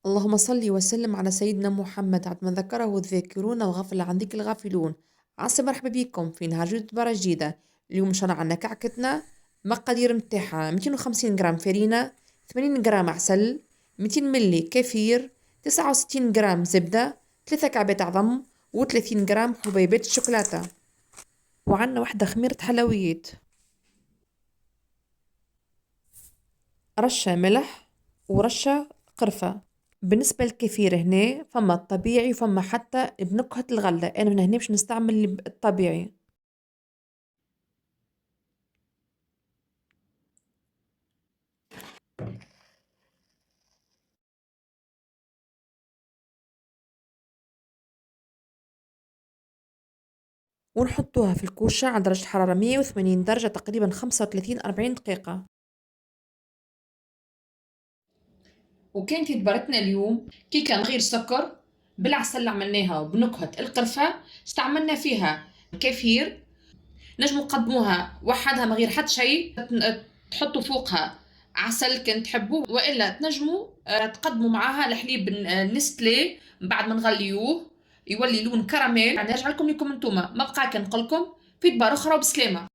اللهم صل وسلم على سيدنا محمد عبد ما ذكره الذاكرون وغفل عن ذكر الغافلون. عسى مرحبا بكم في نهار جديد برا جديدة. اليوم شرعنا كعكتنا. مقادير متاعها 250 جرام فرينة، 80 جرام عسل، 200 ملي كefir، 69 جرام زبدة، 3 كعبات عظم، و30 جرام حبيبات الشوكولاتة، وعنا واحدة خميرة حلويات، رشة ملح ورشة قرفة. بالنسبة للكefir هنا فما الطبيعي وفما حتى بنكهة الغلة، أنا من هنا باش نستعمل الطبيعي. ونحطوها في الكوشة على درجة حرارة 180 درجة تقريبا 35-40 دقيقة. وكانت دبرتنا اليوم كيكة من غير سكر بالعسل اللي عملناها وبنكهة القرفة، استعملنا فيها كefir. نجموا نقدموها وحدها من غير حتى شيء، تحطوا فوقها عسل كان تحبوه، والا تنجموا تقدموا معاها الحليب نستلي بعد ما نغليوه يولي لون كراميل. يعني نرجع لكم لكم انتوما ما بقى كان نقول لكم في دبار اخرى وبسلامه.